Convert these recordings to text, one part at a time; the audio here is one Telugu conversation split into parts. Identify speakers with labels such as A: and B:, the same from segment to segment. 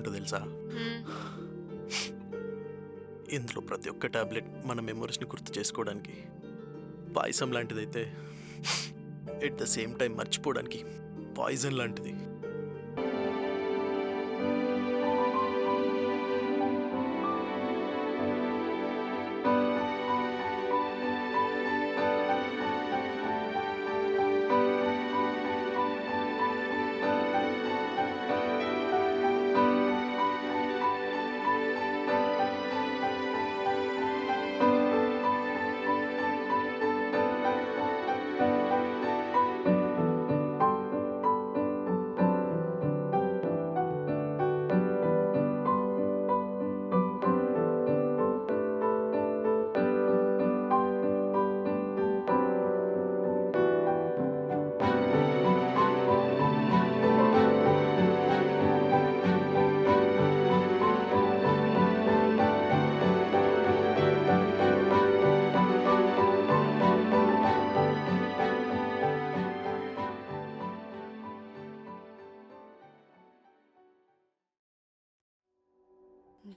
A: ఏంటో తెలుసా? ఇందులో ప్రతి ఒక్క టాబ్లెట్ మన మెమొరీస్ని గుర్తు చేసుకోవడానికి, పాయసం లాంటిదైతే ఎట్ ద సేమ్ టైం మర్చిపోవడానికి పాయిజన్ లాంటిది.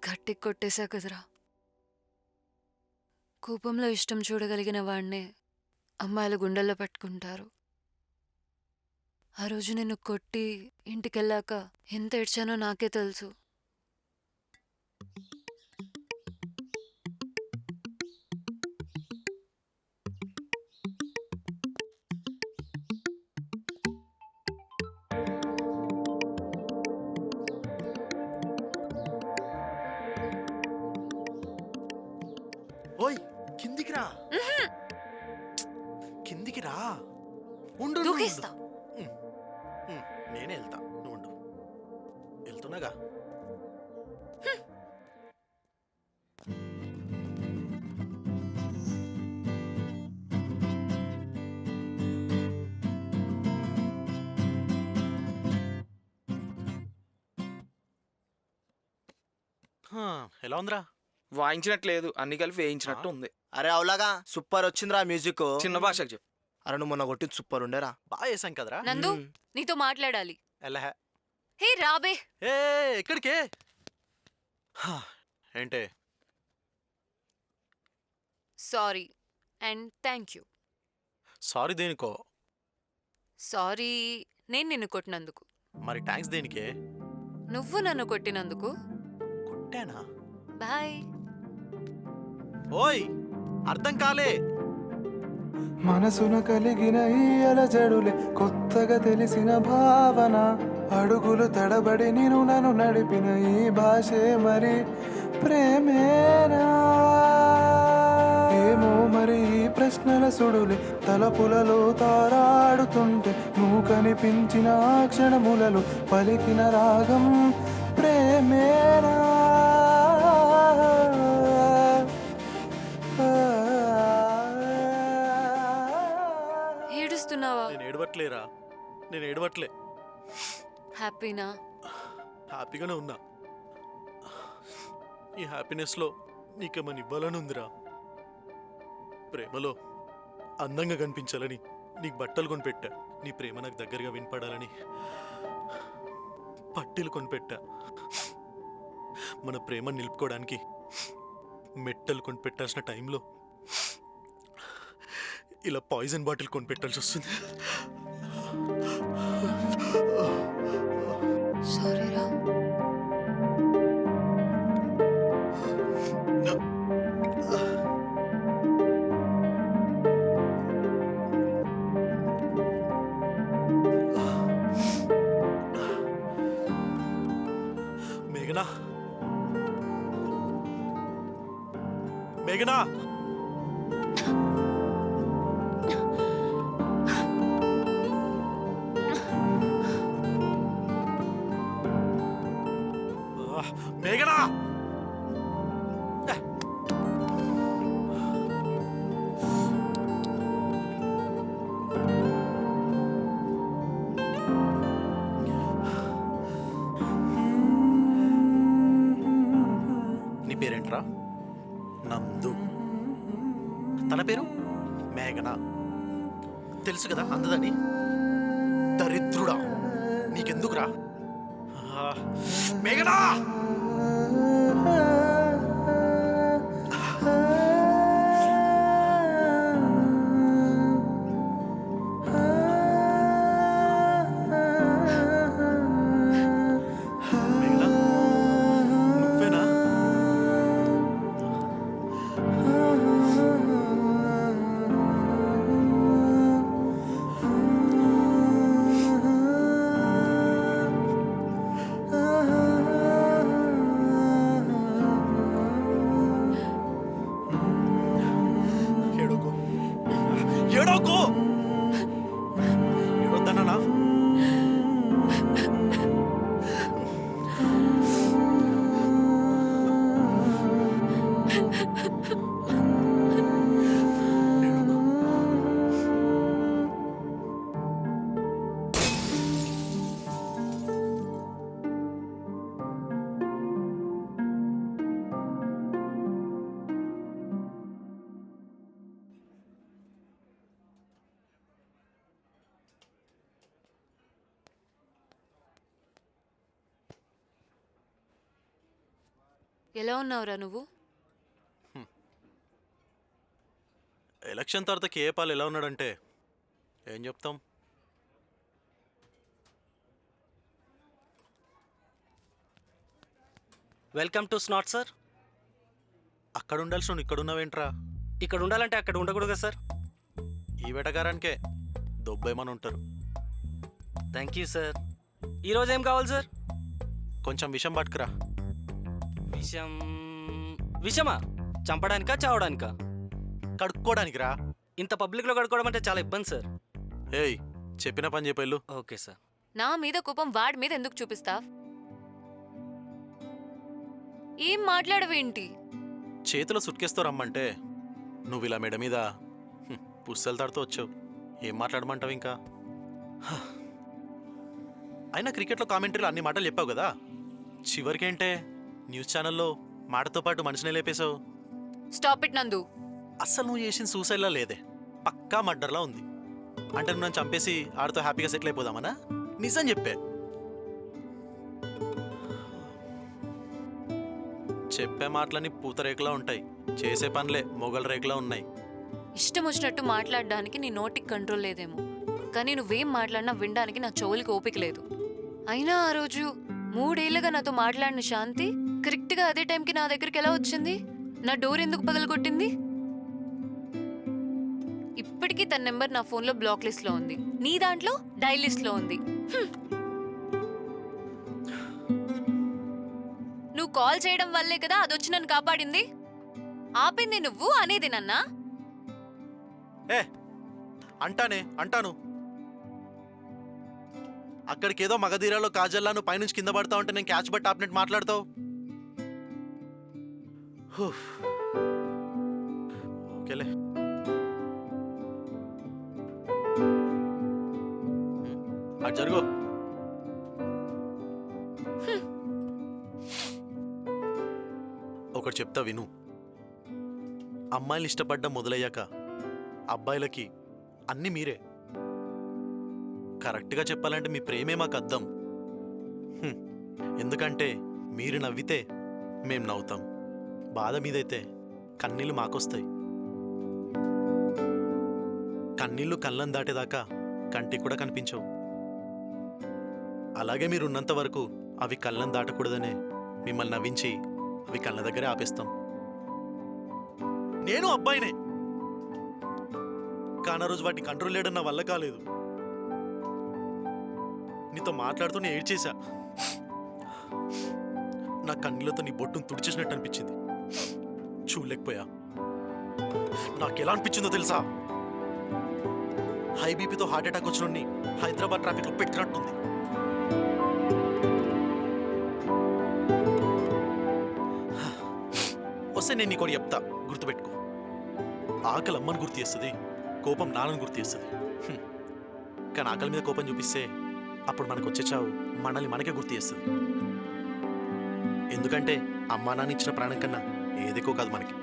B: గట్టి కొట్టేశా కదరా. కోపంలో ఇష్టం చూడగలిగిన వాణ్ణే అమ్మాయిలు గుండెల్లో పెట్టుకుంటారు. ఆ రోజు నిన్ను కొట్టి ఇంటికెళ్ళాక ఎంత ఏడ్చానో నాకే తెలుసు.
A: ఓయ్ కిందికి రా, కిందికి రా. ఉండు,
B: దూకేస్తా.
A: నేనే వెళ్తా, నువ్వు ఉండు. వెళ్తున్నాగా. ఎలా ఉందిరా?
C: వాయించినట్లేదు, అన్ని కలిపి వేయించినట్టు ఉంది.
D: అరే అవులాగా సూపర్ వచ్చిందిరా మ్యూజిక్.
C: చిన్న భాషకు చెప్పు.
D: అరే నువ్వు మొన్న కొట్టింది సూపర్ ఉండేరా.
A: బాగా చేసాం కదరా.
B: నందు, నీతో మాట్లాడాలి.
A: ఎలా?
B: హే రాబే.
A: ఏ ఎక్కడికే? ఏంటే?
B: Sorry and thank you.
A: Sorry దేనికో?
B: సారీ నేను నిన్ను కొట్టినందుకు.
A: మరి థ్యాంక్స్ దేనికే?
B: నువ్వు నన్ను కొట్టినందుకు.
A: కొట్టానా?
B: బాయ్.
A: ఓయ్ అర్థం కాలే.
E: మనసున కలిగిన ఈ అలజడులే కొత్తగా తెలిసిన భావన, అడుగులు తడబడి నేను నన్ను నడిపిన ఈ భాషే మరి ప్రేమేనా? ఏమో మరి ఈ ప్రశ్నల సుడులే తలపులలో తారాడుతుంటే, నువ్వు కనిపించిన ఆ క్షణములలో పలికిన రాగం ప్రేమేనా?
B: ఏడుస్తున్నావా?
A: నేను ఏడవట్లేరా, నేను ఏడవట్లే.
B: హ్యాపీనా?
A: హ్యాపీగానే ఉన్నా. ఈ హ్యాపీనెస్లో నీకేమని ఇవ్వాలని ఉందిరా. ప్రేమలో అందంగా కనిపించాలని నీకు బట్టలు కొనిపెట్టా. నీ ప్రేమ నాకు దగ్గరగా వినపడాలని పట్టీలు కొనిపెట్టా. మన ప్రేమను నిలుపుకోవడానికి మెట్టలు కొనిపెట్టాల్సిన టైంలో ఇలా పాయిజన్ బాటిల్ కొనిపెట్టాల్సి వస్తుంది.
B: సారీ రా.
A: మేఘనా, మేఘనా, మేఘనా. నీ పేరేంట్రా? నందు. తన పేరు మేఘనా. తెలుసు కదా అందదని. దరిద్రుడా, నీకెందుకురా? మేఘనా మేఘనా నువ్వేనా ఏడోకు ఏడోకు ఏడొద్దన్నా
B: ఎలా ఉన్నావురా నువ్వు?
A: ఎలక్షన్ తర్వాత కేపాల్ ఎలా ఉన్నాడంటే ఏం చెప్తాం.
F: Welcome to snot sir.
A: అక్కడ ఉండాల్సి నువ్వు ఇక్కడ ఉన్నావేంట్రా?
F: ఇక్కడ ఉండాలంటే అక్కడ ఉండకూడదు కదా సార్.
A: ఈ వేటగారానికే దొబ్బేమని ఉంటారు.
F: Thank you sir. ఈరోజు ఏం కావాలి సార్?
A: కొంచెం విషం పట్టుకురా.
F: విషం విషమా? చంపడానికా చావడానికా?
A: కడుక్కోడానికి రా.
F: ఇంత పబ్లిక్లో కడుక్కోవడం అంటే చాలా ఇబ్బంది సార్.
A: ఏయ్ చెప్పిన పని చెప్పేళ్ళు.
F: Okay sir.
B: నా మీద కోపం వాడి మీద ఎందుకు చూపిస్తావ్? ఏం మాట్లాడవేంటి?
A: చేతిలో సుట్కేస్తో రమ్మంటే నువ్వు ఇలా మెడ మీద పుస్తలు తాడుతూ వచ్చావు. ఏం మాట్లాడమంటావు ఇంకా? అయినా క్రికెట్లో కామెంటరీలో అన్ని మాటలు చెప్పావు కదా, చివరికేంటే న్యూస్ ఛానల్లో మాటతో పాటు మనిషిని లేపేశావు.
B: స్టాప్ ఇట్ నందు.
A: అస్సలు నువ్వు చేసిన సూసైడ్లా లేదే, పక్కా మర్డర్లా ఉంది. అంటే నువ్వు నన్ను చంపేసి ఆడితో హ్యాపీగా సెటిల్ అయిపోదామనా? నిజం చెప్పే. చెప్పే మాటలని పూతరేకులా ఉంటాయి, చేసే పనులే మొగల రేకులా ఉన్నాయి.
B: ఇష్టం వచ్చినట్టు మాట్లాడడానికి నీ నోటికి కంట్రోల్ లేదేమో, కానీ నువ్వేం మాట్లాడినా వినడానికి నా చెవులకి ఓపిక లేదు. అయినా ఆ రోజు 3 ఏళ్ళుగా నాతో మాట్లాడిన శాంతి కరెక్ట్గా అదే టైంకి నా దగ్గరికి ఎలా వచ్చింది? నా డోర్ ఎందుకు పగలగొట్టింది? ఇప్పటికీ తన నెంబర్ నా ఫోన్లో బ్లాక్ లిస్ట్లో ఉంది, నీ దాంట్లో డైల్ లిస్ట్లో ఉంది. నువ్వు కాల్ చేయడం వల్లే కదా అదొచ్చి నన్ను కాపాడింది. ఆపింది నువ్వు అనేది నన్నా?
A: ఏ అంటాను. అక్కడికేదో మగధీరాలో కాజల్లా నువ్వు పైనుంచి కింద పడతా ఉంటే నేను క్యాచ్ బట్ ఆపినట్టు మాట్లాడతావు. ఓకేలే. అటు జరుగు. ఒకటి చెప్తా విను. అమ్మాయిలు ఇష్టపడ్డం మొదలయ్యాక అబ్బాయిలకి అన్నీ మీరే. కరెక్ట్గా చెప్పాలంటే మీ ప్రేమే మాకు అద్దం. ఎందుకంటే మీరు నవ్వితే మేం నవ్వుతాం, బాధ మీదైతే కన్నీళ్ళు మాకొస్తాయి. కన్నీళ్ళు కళ్ళను దాటేదాకా కంటికి కూడా కనిపించవు. అలాగే మీరు ఉన్నంత వరకు అవి కళ్ళను దాటకూడదనే మిమ్మల్ని నవ్వించి అవి కళ్ళ దగ్గరే ఆపేస్తాం. నేను అబ్బాయినే, కానీ రోజు వాటిని కంట్రోల్ చేయడం నా వల్ల కాలేదు. నీతో మాట్లాడుతూనే ఏడ్చేశా. నా కన్నీళ్ళతో నీ బొట్టును తుడిచేసినట్టు అనిపించింది, చూడలేకపోయా. నాకెలా అనిపించిందో తెలుసా? హై బీపీతో హార్ట్ అటాక్ వచ్చినోడిని హైదరాబాద్ ట్రాఫిక్లో పెట్టినట్టుంది. వస్తే నేను నీకు చెప్తా, గుర్తుపెట్టుకో. ఆకలి అమ్మని గుర్తు చేస్తుంది, కోపం నాన్నని గుర్తు చేస్తుంది. కానీ ఆకలి మీద కోపం చూపిస్తే అప్పుడు మనకు వచ్చే చావు మనల్ని మనకే గుర్తు చేస్తుంది. ఎందుకంటే అమ్మా నాన్న ఇచ్చిన ప్రాణం కన్నా ఏదెక్కువ కాదు మనకి.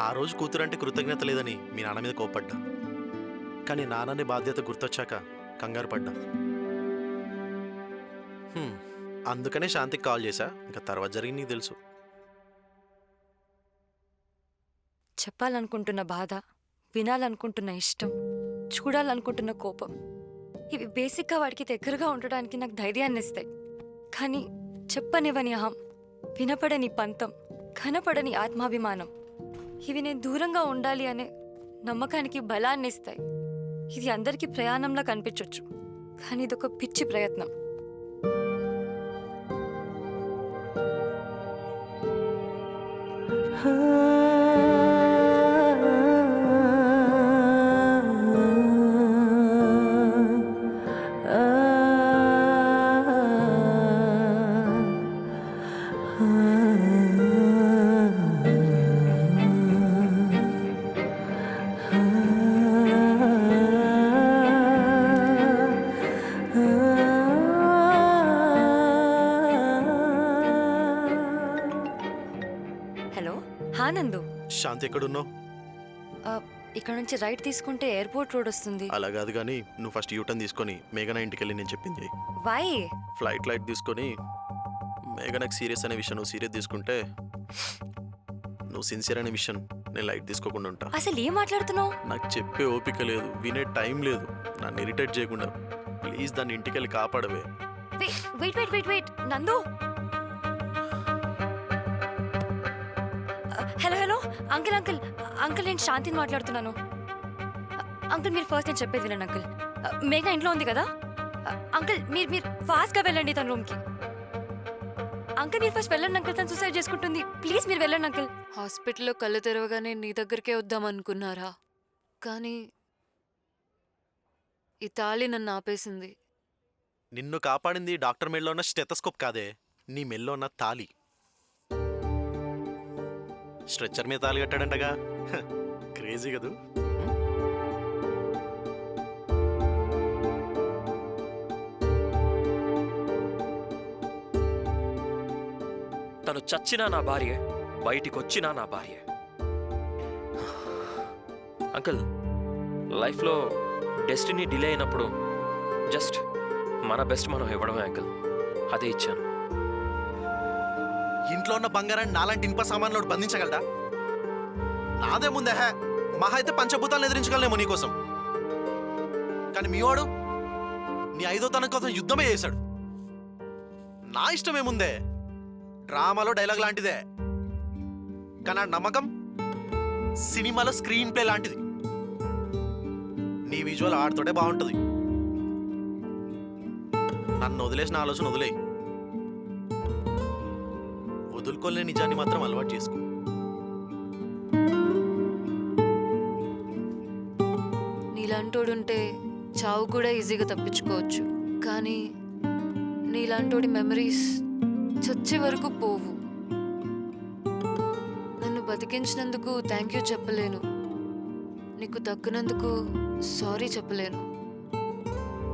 A: ఆ రోజు కూతురంటే కృతజ్ఞత లేదని మీ నాన్న మీద కోపడ్డా, కానీ నాన్ననే బాధ్యత గుర్తొచ్చాక కంగారు పడ్డా. అందుకనే శాంతికి కాల్ చేశా. ఇంకా తర్వాత జరిగింది నీకు తెలుసు.
G: చెప్పాలనుకుంటున్న బాధ, వినాలనుకుంటున్న ఇష్టం, చూడాలనుకుంటున్న కోపం, ఇవి బేసిక్గా వాడికి దగ్గరగా ఉండడానికి నాకు ధైర్యాన్ని ఇస్తాయి. కానీ చెప్పనివ్వని అహం, వినపడని పంతం, కనపడని ఆత్మాభిమానం, ఇవి నేను దూరంగా ఉండాలి అనే నమ్మకానికి బలాన్ని ఇస్తాయి. ఇది అందరికీ ప్రయాణంలా కనిపించవచ్చు, కానీ ఇదొక పిచ్చి ప్రయత్నం. హలో, నందు.
A: శాంతి ఎక్కడున్నావు?
G: ఇక్కడ నుంచి రైట్ తీసుకుంటే ఎయిర్పోర్ట్ రోడ్ వస్తుంది.
A: అలా కాదు కానీ నువ్వు ఫస్ట్ యూటర్న్ తీసుకొని మేఘన ఇంటికి వెళ్ళి నేను చెప్పింది చెయ్యి.
G: వై?
A: ఫ్లైట్ తీసుకొని మేఘనకు సీరియస్ అనే విషయం నువ్వు సీరియస్ తీసుకుంటే నువ్వు సిన్సియర్ అనే విషయం నేను లైట్ తీసుకోకుండా ఉంటా.
G: అసలు ఏం మాట్లాడుతున్నావు?
A: నాకు చెప్పే ఓపిక లేదు, వినే టైం లేదు. నన్ను ఇరిటేట్ చేయకుండా ప్లీజ్ దాన్ని ఇంటికి వెళ్ళి కాపాడవే.
G: వెయిట్ వెయిట్ వెయిట్ వెయిట్ నందు. Hello hello uncle uncle uncle, నేను శాంతిని మాట్లాడుతున్నాను. అంకుల్ మీరు ఫస్ట్ నేను చెప్పేది వినండి అంకుల్. మేఘన ఇంట్లో ఉంది కదా అంకుల్, మీరు ఫాస్ట్గా వెళ్ళండి తన రూమ్కి. అంకుల్ మీరు ఫస్ట్ వెళ్ళండి అంకుల్, తను సూసైడ్ చేసుకుంటుంది. ప్లీజ్ మీరు వెళ్ళండి అంకుల్.
B: హాస్పిటల్లో కళ్ళు తెరవగానే నీ దగ్గరికే వద్దామనుకున్నారా? కానీ ఈ తాళి నన్ను ఆపేసింది.
A: నిన్ను కాపాడింది డాక్టర్ మెల్లో ఉన్న స్టెతస్కోప్ కాదే, నీ మెల్లో ఉన్న తాళి. స్ట్రెచ్చర్ మీద తాళి కట్టాడంటగా, క్రేజీ కదూ.
H: తను చచ్చినా నా భార్యే, బయటికొచ్చినా నా భార్యే. అంకుల్, లైఫ్లో డెస్టినీ డిలే అయినప్పుడు జస్ట్ మన బెస్ట్ మనం ఇవ్వడమే అంకుల్. అదే ఇచ్చాను.
A: ఇంట్లో ఉన్న బంగారాన్ని నాలాంటి ఇనుప సామాన్లు బంధించగలడా? నాదే ముందే మహా అయితే పంచభూతాలను ఎదిరించగలనేమో నీకోసం. కానీ మీ వాడు నీ 5వ తనం కోసం యుద్ధమే చేశాడు. నా ఇష్టమేముందే, డ్రామాలో డైలాగ్ లాంటిదే. కానీ ఆ నమ్మకం సినిమాలో స్క్రీన్ ప్లే లాంటిది. నీ విజువల్ ఆడితోటే బాగుంటుంది. నన్ను వదిలేసిన ఆలోచన వదిలేయి. వదులుకోలేని నిజాన్ని మాత్రం అలవాటు చేసుకో.
B: నీలాంటోడుంటే చావు కూడా ఈజీగా తప్పించుకోవచ్చు. కానీ నీలాంటోడి మెమరీస్ చచ్చే వరకు పోవు. నన్ను బతికించినందుకు థ్యాంక్ యూ చెప్పలేను, నీకు దక్కినందుకు సారీ చెప్పలేను.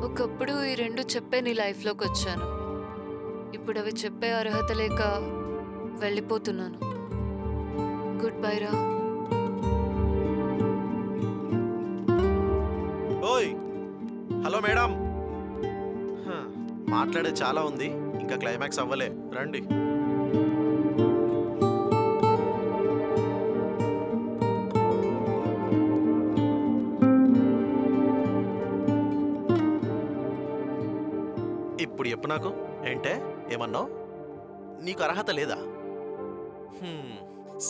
B: ఒకప్పుడు ఈ రెండు చెప్పే నీ లైఫ్లోకి వచ్చాను. ఇప్పుడు అవి చెప్పే అర్హత లేక వెళ్ళిపోతున్నాను. గుడ్ బై రా.
A: ఓయ్, హలో మేడం. మాట్లాడే చాలా ఉంది, ఇంకా క్లైమాక్స్ అవ్వలే, రండి. ఇప్పుడు చెప్పు నాకు, ఏంటే ఏమన్నావు? నీకు అర్హత లేదా?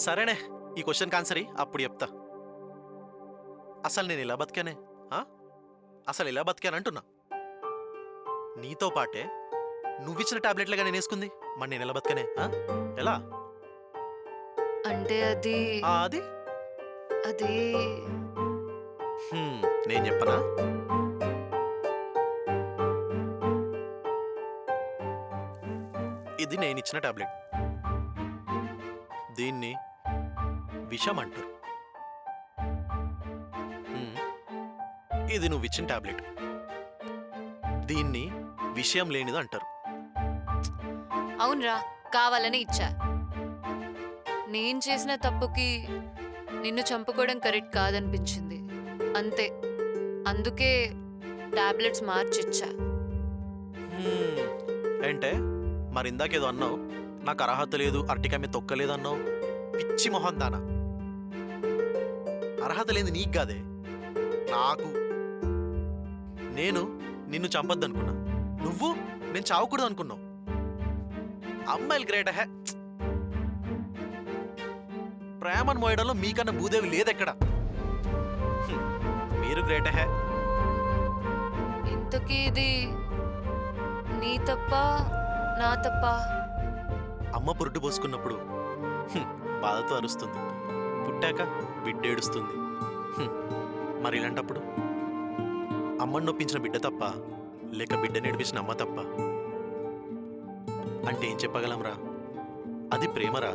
A: సరేనే, ఈ క్వశ్చన్కి ఆన్సర్ అప్పుడు చెప్తా. అసలు నేను ఇలా బతికానే? అసలు ఇలా బతికానంటున్నా. నీతో పాటే నువ్విచ్చిన టాబ్లెట్లుగా నేను వేసుకుంది. మరి నేను ఎలా బతికానే? ఎలా
B: అంటే అది
A: అది
B: అది
A: నేను చెప్పనా? ఇది నేను ఇచ్చిన టాబ్లెట్. దీన్ని విషం అంటారు. ఇది నువ్వు ఇచ్చిన టాబ్లెట్. దీన్ని విషయం లేనిది అంటారు.
B: అవునరా, కావాలని ఇచ్చా. నేను చేసిన తప్పుకి నిన్ను చంపుకోవడం కరెక్ట్ కాదనిపించింది అంతే. అందుకే టాబ్లెట్స్ మార్చిచ్చా.
A: ఏంటే మరి ఇందాకేదో అన్నావు, నాకు అర్హత లేదు, అరటికాయ మీద తొక్కలేదు అన్నావు. పిచ్చి మొహం దానా. అర్హత లేదు నీకు కాదే, నాకు. నేను నిన్ను చంపొద్దు అనుకున్నా, నువ్వు నేను చావకూడదు అనుకున్నావు. అమ్మాయిలు గ్రేట్ హే. ప్రేమను మోయడంలో మీకన్నా భూదేవి లేదెక్కడ. మీరు గ్రేట్ హే.
B: ఇంతకీ ఇది నీ తప్ప నా తప్ప?
A: అమ్మ పురుడు పోసుకున్నప్పుడు బాధతో అరుస్తుంది, పుట్టాక బిడ్డ ఏడుస్తుంది. మరి ఇలాంటప్పుడు అమ్మని నొప్పించిన బిడ్డ తప్ప, లేక బిడ్డని ఏడిపించిన అమ్మ తప్ప? అంటే ఏం చెప్పగలంరా? అది ప్రేమరా.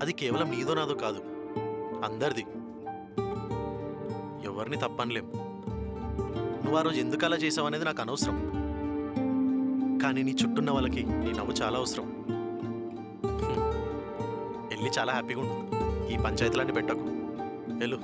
A: అది కేవలం నీదో నాదో కాదు, అందరిది. ఎవరిని తప్పనలేం. నువ్వు ఆ రోజు ఎందుకు అలా చేసావు అనేది నాకు అనవసరం, కానీ నీ చుట్టూన్న వాళ్ళకి నీ నవ్వు చాలా అవసరం. వెళ్ళి చాలా హ్యాపీగా ఉండు. ఈ పంచాయతీలన్నీ పెట్టకు. వెళ్ళు.